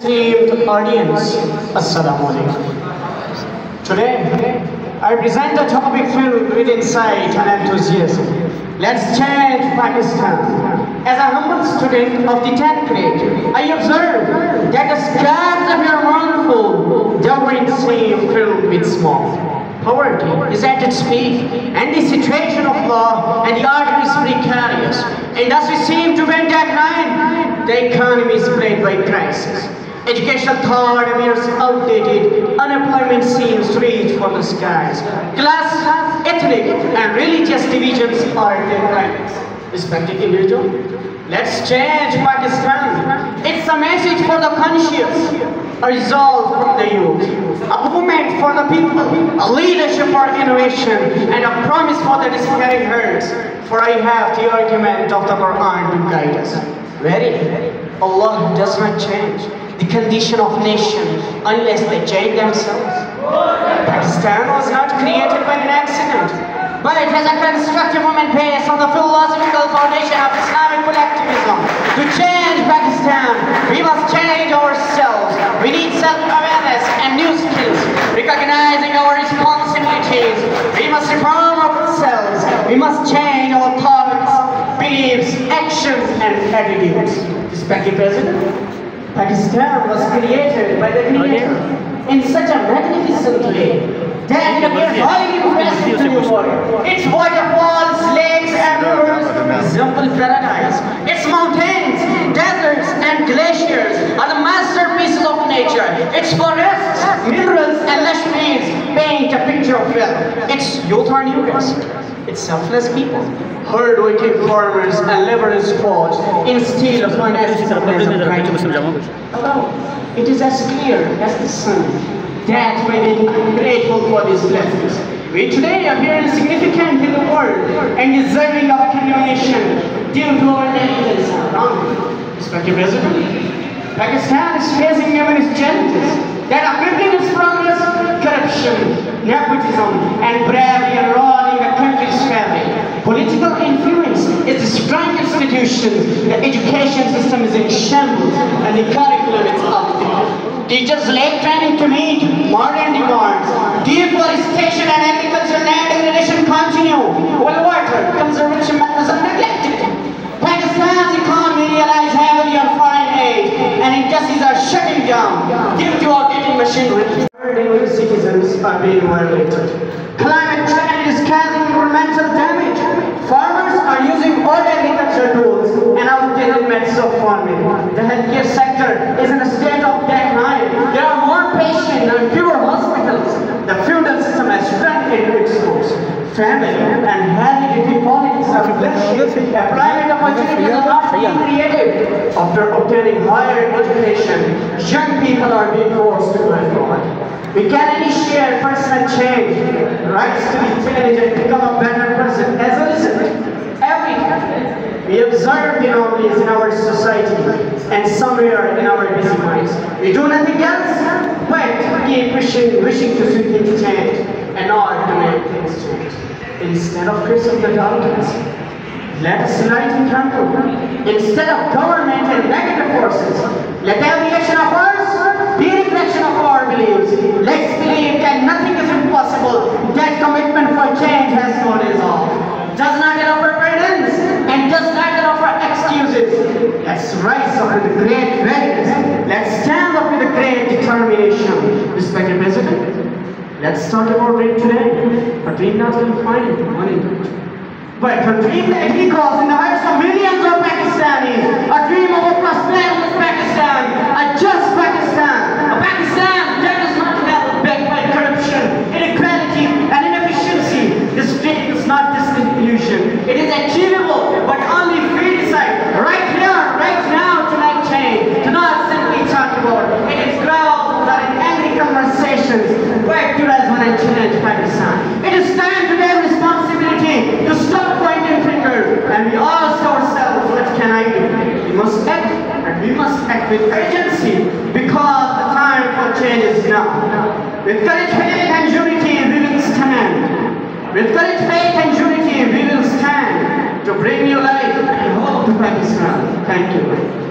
Esteemed audience, Assalamu alaikum. Today, I present a topic filled with insight and enthusiasm. Let's change Pakistan. As a humble student of the 10th grade, I observe that the skies of your wonderful, towering seem filled with smoke. Poverty is at its peak, and the situation of law and the art is precarious. And as we seem to bend that line, the economy is plagued by crisis. Educational thought appears outdated, unemployment seems to reach for the skies. Class, ethnic, and religious divisions are in their climax. Respected individual, let's change Pakistan. It's a message for the conscious, a resolve from the youth, a movement for the people, a leadership for innovation, and a promise for the despairing hearts. For I have the argument of the Quran to guide us. Very, Allah does not change the condition of nations unless they change themselves. Pakistan was not created by an accident, but it has a constructive movement based on the philosophical foundation of Islamic collectivism. To change Pakistan, we must change ourselves. We need self-awareness and new skills, recognizing our responsibilities. We must reform ourselves. We must change our thoughts, beliefs, actions, and attitudes. Respected President, Pakistan was created by the Creator in such a magnificent way that it appears highly impressive to the world. Its waterfalls, lakes, and rivers resemble paradise. Its mountains, deserts, and glaciers are the masterpieces of nature. Its forests, minerals, and lush fields paint a picture of wealth. Its youth are numerous. Its selfless people, hard-working farmers and laborers forged in steel of unethical although it is as clear as the sun that we may be grateful for these blessings. We today appear insignificant in the world and deserving of condemnation due to our negligence and wrongdoing. Respected President, Pakistan is facing numerous challenges that are crippling its progress: corruption, nepotism, and bravery eroding the country's fabric. Political influence is destroying institutions, the education system is in shambles, and the curriculum is outdated. Teachers lack training to meet modern demands. Deforestation and agricultural land degradation continue, while water conservation methods are neglected. Pakistan's economy relies heavily on foreign aid, and industries are shutting down due to outdated machinery. Ordinary citizens are being violated. Climate change is causing environmental damage. Farmers are using old agriculture tools and outdated methods of farming. The healthcare sector is in a state of decline. There are more patients and fewer hospitals. The feudal system has strengthened its roots. Family and hereditary politics are flourishing. Employment opportunities are not being created. After obtaining higher education, young people are being forced to employ. We can initiate personal change, rights to be changed and become a better person. As a result, every day we observe the anomalies in our society and somewhere in our busy minds. We do nothing else but keep wishing to see things change and not to make things change. Instead of cursing the darkness, let us unite in candle. Instead of government and negative forces, let every action of ours be a reflection of our beliefs. Let's believe that nothing is impossible, that commitment for change has no resolve, does not allow for burdens, and does not allow for excuses. Let's rise up with great readiness. Let's stand up with a great determination. Respected President, let's talk about dream today. A dream not confined to one individual, but a dream that echoes in the hearts of millions of Pakistanis. A dream of a prosperous Pakistan, a just Pakistan, a Pakistan that is not held back by corruption, inequality, and inefficiency. This dream is not distant illusion. It is achievable, but only if we decide right here, right now, to make change, to not simply talk about it. It grows not in angry conversations, but to resonate and change Pakistan. It is time to take responsibility, to stop pointing fingers, and we ask ourselves, what can I do? We must act, and we must act with urgency, because the time for change is now. With courage, faith, and unity, we will stand. With courage, faith, and unity, we will stand to bring new life and hope to Pakistan. Thank you.